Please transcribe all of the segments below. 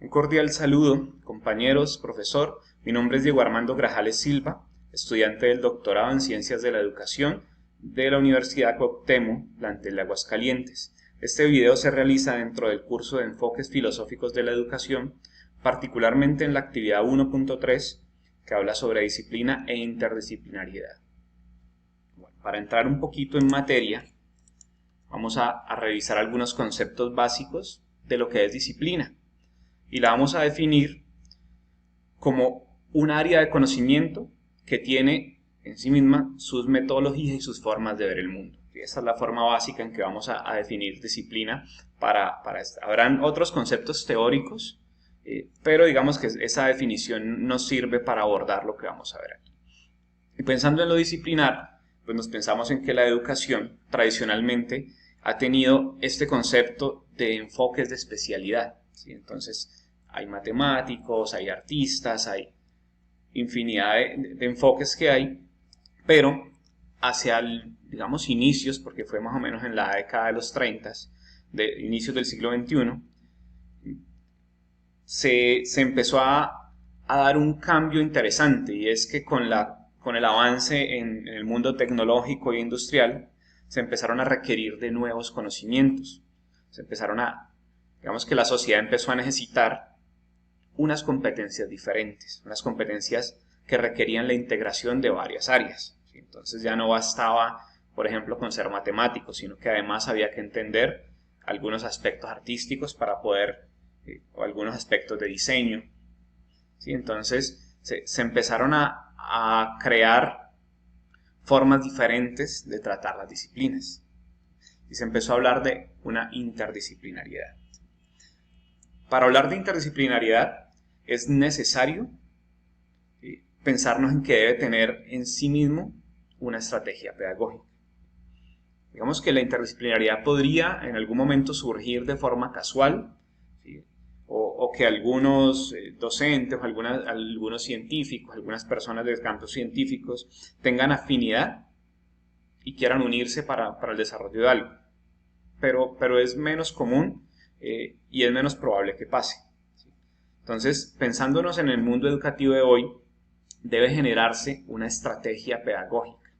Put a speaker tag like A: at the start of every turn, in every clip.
A: Un cordial saludo, compañeros, profesor. Mi nombre es Diego Armando Grajales Silva, estudiante del doctorado en Ciencias de la Educación de la Universidad Cuauhtémoc, plantel de Aguascalientes. Este video se realiza dentro del curso de Enfoques Filosóficos de la Educación, particularmente en la actividad 1.3, que habla sobre disciplina e interdisciplinariedad. Bueno, para entrar un poquito en materia, vamos a revisar algunos conceptos básicos de lo que es disciplina. Y la vamos a definir como un área de conocimiento que tiene en sí misma sus metodologías y sus formas de ver el mundo. Y esa es la forma básica en que vamos a definir disciplina para esto. Habrán otros conceptos teóricos, pero digamos que esa definición nos sirve para abordar lo que vamos a ver aquí. Y pensando en lo disciplinar, pues nos pensamos en que la educación tradicionalmente ha tenido este concepto de enfoques de especialidad, ¿sí? Entonces, hay matemáticos, hay artistas, hay infinidad de enfoques que hay, pero hacia, digamos, inicios, porque fue más o menos en la década de los 30, de inicios del siglo XXI, se empezó a dar un cambio interesante, y es que con el avance en el mundo tecnológico e industrial, se empezaron a requerir de nuevos conocimientos. Digamos que la sociedad empezó a necesitar unas competencias diferentes, unas competencias que requerían la integración de varias áreas. Entonces ya no bastaba, por ejemplo, con ser matemático, sino que además había que entender algunos aspectos artísticos para poder, o algunos aspectos de diseño. ¿Sí? Entonces se empezaron a crear formas diferentes de tratar las disciplinas. Y se empezó a hablar de una interdisciplinariedad. Para hablar de interdisciplinariedad es necesario pensarnos en que debe tener en sí mismo una estrategia pedagógica. Digamos que la interdisciplinariedad podría en algún momento surgir de forma casual, ¿sí? o que algunos docentes, o algunos científicos, algunas personas de campos científicos tengan afinidad y quieran unirse para el desarrollo de algo. Pero es menos común y es menos probable que pase. Entonces, pensándonos en el mundo educativo de hoy, debe generarse una estrategia pedagógica.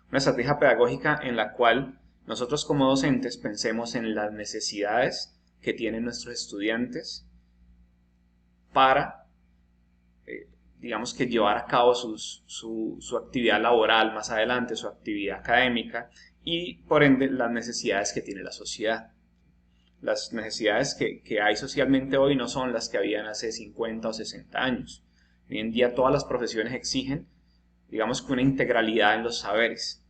A: Una estrategia pedagógica en la cual nosotros como docentes pensemos en las necesidades que tienen nuestros estudiantes para, digamos que llevar a cabo su actividad laboral más adelante, su actividad académica y por ende las necesidades que tiene la sociedad. Las necesidades que hay socialmente hoy no son las que habían hace 50 o 60 años. Hoy en día todas las profesiones exigen, digamos que una integralidad en los saberes.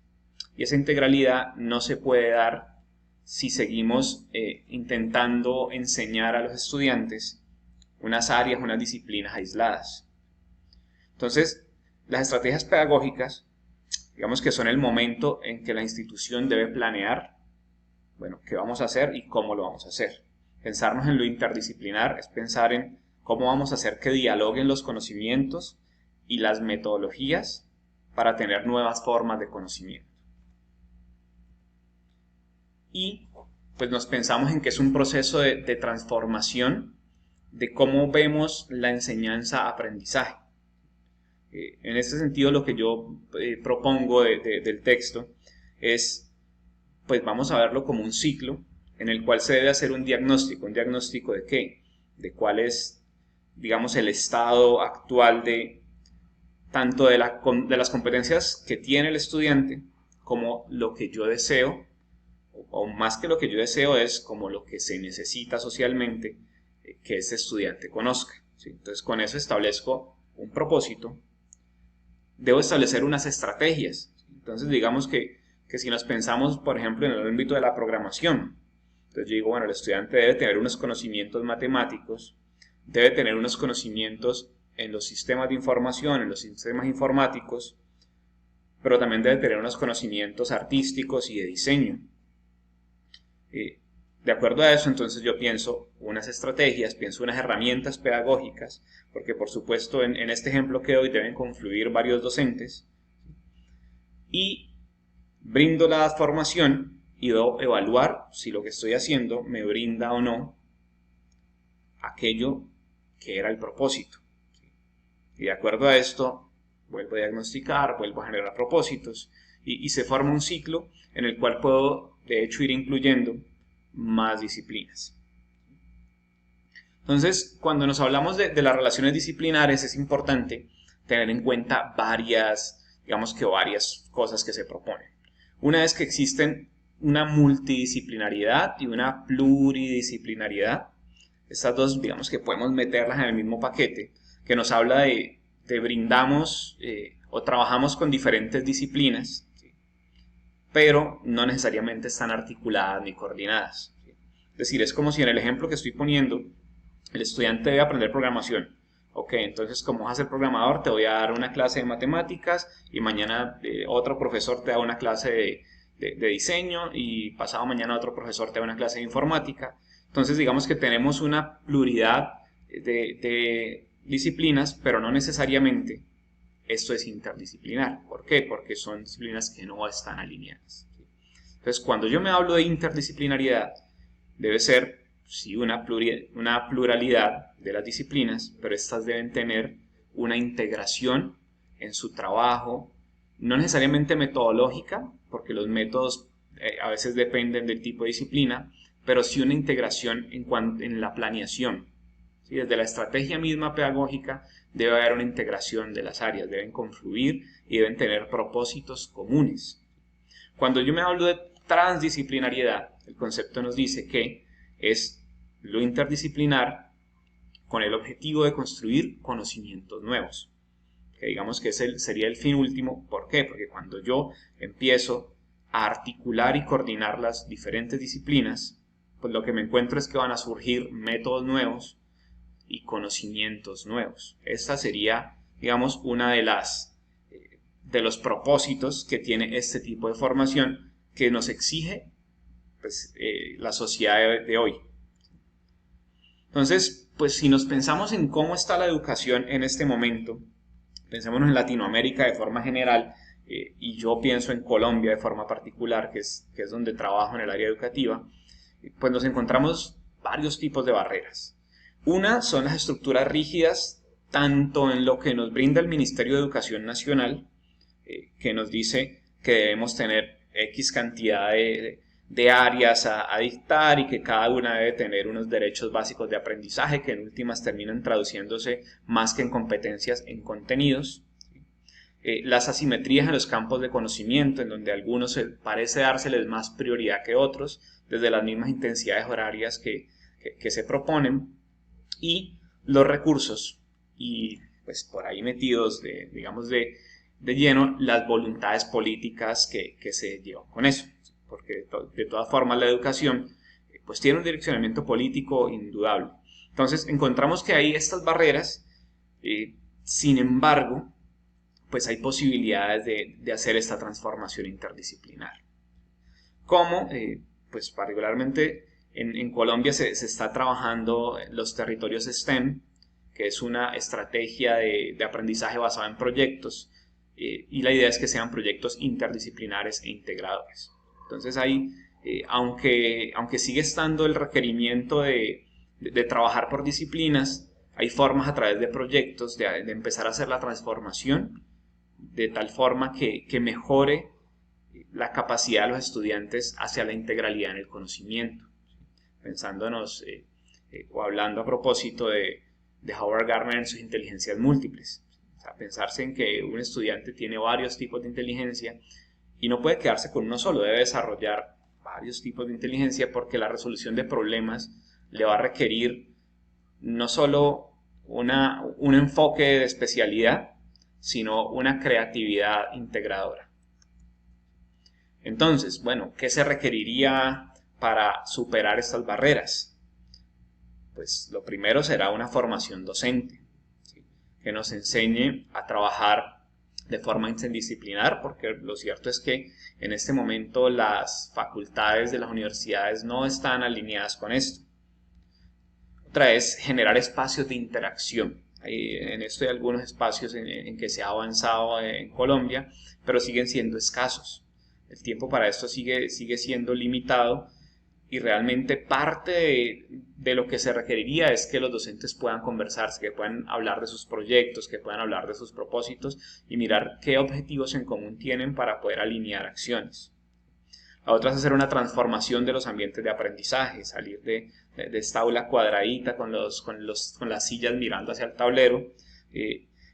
A: Y esa integralidad no se puede dar si seguimos intentando enseñar a los estudiantes unas áreas, unas disciplinas aisladas. Entonces, las estrategias pedagógicas, digamos que son el momento en que la institución debe planear, bueno, qué vamos a hacer y cómo lo vamos a hacer. Pensarnos en lo interdisciplinar es pensar en cómo vamos a hacer que dialoguen los conocimientos y las metodologías para tener nuevas formas de conocimiento. Y pues nos pensamos en que es un proceso de transformación de cómo vemos la enseñanza-aprendizaje. En este sentido, lo que yo propongo del texto es, pues vamos a verlo como un ciclo en el cual se debe hacer un diagnóstico. ¿Un diagnóstico de qué? De cuál es, digamos, el estado actual tanto de las competencias que tiene el estudiante como lo que yo deseo, o más que lo que yo deseo es como lo que se necesita socialmente que ese estudiante conozca. ¿Sí? Entonces con eso establezco un propósito, debo establecer unas estrategias. Entonces digamos que si nos pensamos, por ejemplo, en el ámbito de la programación, entonces yo digo, bueno, el estudiante debe tener unos conocimientos matemáticos, debe tener unos conocimientos en los sistemas de información, en los sistemas informáticos, pero también debe tener unos conocimientos artísticos y de diseño. De acuerdo a eso, entonces yo pienso unas estrategias, pienso unas herramientas pedagógicas, porque por supuesto en este ejemplo que doy deben confluir varios docentes, y brindo la formación y debo evaluar si lo que estoy haciendo me brinda o no aquello que era el propósito. Y de acuerdo a esto, vuelvo a diagnosticar, vuelvo a generar propósitos y se forma un ciclo en el cual puedo, de hecho, ir incluyendo más disciplinas. Entonces, cuando nos hablamos de las relaciones disciplinares, es importante tener en cuenta varias cosas que se proponen. Una es que existen una multidisciplinariedad y una pluridisciplinariedad. Estas dos, digamos que podemos meterlas en el mismo paquete, que nos habla de brindamos o trabajamos con diferentes disciplinas, ¿sí? Pero no necesariamente están articuladas ni coordinadas, ¿sí? Es decir, es como si en el ejemplo que estoy poniendo, el estudiante debe aprender programación. Ok, entonces como vas a ser programador, te voy a dar una clase de matemáticas y mañana otro profesor te da una clase de diseño y pasado mañana otro profesor te da una clase de informática. Entonces digamos que tenemos una pluralidad de disciplinas, pero no necesariamente esto es interdisciplinar. ¿Por qué? Porque son disciplinas que no están alineadas. Entonces cuando yo me hablo de interdisciplinariedad, debe ser sí, una pluralidad de las disciplinas, pero estas deben tener una integración en su trabajo, no necesariamente metodológica, porque los métodos a veces dependen del tipo de disciplina, pero sí una integración en la planeación. ¿Sí? Desde la estrategia misma pedagógica debe haber una integración de las áreas, deben confluir y deben tener propósitos comunes. Cuando yo me hablo de transdisciplinariedad, el concepto nos dice que es lo interdisciplinar con el objetivo de construir conocimientos nuevos. Que digamos que ese sería el fin último. ¿Por qué? Porque cuando yo empiezo a articular y coordinar las diferentes disciplinas, pues lo que me encuentro es que van a surgir métodos nuevos y conocimientos nuevos. Esta sería, digamos, una de los propósitos que tiene este tipo de formación que nos exige pues, la sociedad de hoy. Entonces, pues si nos pensamos en cómo está la educación en este momento, pensémonos en Latinoamérica de forma general, y yo pienso en Colombia de forma particular, que es donde trabajo en el área educativa, pues nos encontramos varios tipos de barreras. Una son las estructuras rígidas, tanto en lo que nos brinda el Ministerio de Educación Nacional, que nos dice que debemos tener X cantidad de áreas a dictar y que cada una debe tener unos derechos básicos de aprendizaje que en últimas terminan traduciéndose más que en competencias en contenidos. Las asimetrías en los campos de conocimiento, en donde a algunos parece dárseles más prioridad que otros, desde las mismas intensidades horarias que se proponen, y los recursos, y pues por ahí metidos digamos de lleno las voluntades políticas que se llevan con eso, porque de todas formas la educación pues tiene un direccionamiento político indudable. Entonces encontramos que hay estas barreras, sin embargo, pues hay posibilidades de hacer esta transformación interdisciplinar. Como, pues particularmente en Colombia se está trabajando los territorios STEM, que es una estrategia de aprendizaje basada en proyectos, y la idea es que sean proyectos interdisciplinares e integradores. Entonces ahí, aunque sigue estando el requerimiento de trabajar por disciplinas, hay formas a través de proyectos de empezar a hacer la transformación de tal forma que mejore la capacidad de los estudiantes hacia la integralidad en el conocimiento. Pensándonos o hablando a propósito de Howard Gardner en sus inteligencias múltiples. O sea, pensarse en que un estudiante tiene varios tipos de inteligencia y no puede quedarse con uno solo, debe desarrollar varios tipos de inteligencia porque la resolución de problemas le va a requerir no solo un enfoque de especialidad, sino una creatividad integradora. Entonces, bueno, ¿qué se requeriría para superar estas barreras? Pues lo primero será una formación docente, ¿sí? Que nos enseñe a trabajar de forma interdisciplinar, porque lo cierto es que en este momento las facultades de las universidades no están alineadas con esto. Otra es generar espacios de interacción. En esto hay algunos espacios en que se ha avanzado en Colombia, pero siguen siendo escasos. El tiempo para esto sigue siendo limitado y realmente parte de lo que se requeriría es que los docentes puedan conversarse, que puedan hablar de sus proyectos, que puedan hablar de sus propósitos y mirar qué objetivos en común tienen para poder alinear acciones. La otra es hacer una transformación de los ambientes de aprendizaje, salir de esta aula cuadradita con las sillas mirando hacia el tablero,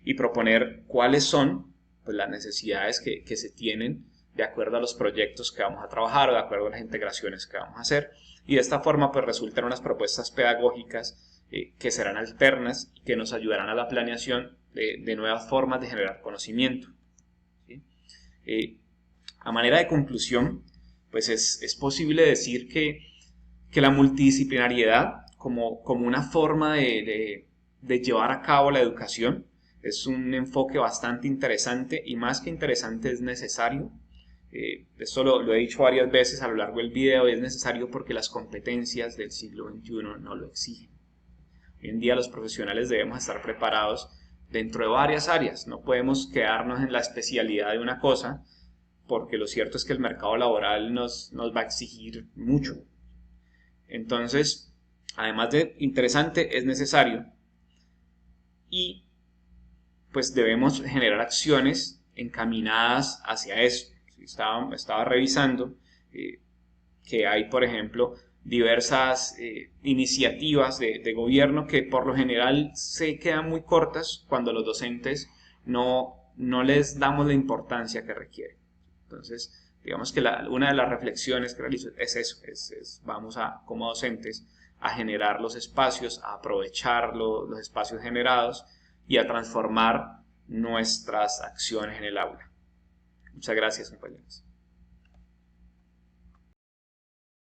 A: y proponer cuáles son, pues, las necesidades que se tienen de acuerdo a los proyectos que vamos a trabajar o de acuerdo a las integraciones que vamos a hacer. Y de esta forma pues resultan unas propuestas pedagógicas que serán alternas y que nos ayudarán a la planeación de nuevas formas de generar conocimiento. ¿Sí? A manera de conclusión, pues es posible decir que la multidisciplinariedad como una forma de llevar a cabo la educación es un enfoque bastante interesante y más que interesante es necesario. Esto lo he dicho varias veces a lo largo del video y es necesario porque las competencias del siglo XXI no lo exigen. Hoy en día los profesionales debemos estar preparados dentro de varias áreas, no podemos quedarnos en la especialidad de una cosa porque lo cierto es que el mercado laboral nos va a exigir mucho. Entonces, además de interesante, es necesario y pues debemos generar acciones encaminadas hacia eso. Estaba revisando que hay, por ejemplo, diversas iniciativas de gobierno que por lo general se quedan muy cortas cuando los docentes no les damos la importancia que requieren. Entonces, digamos que una de las reflexiones que realizo es eso, vamos como docentes a generar los espacios, a aprovechar los espacios generados y a transformar nuestras acciones en el aula. Muchas gracias, compañeros.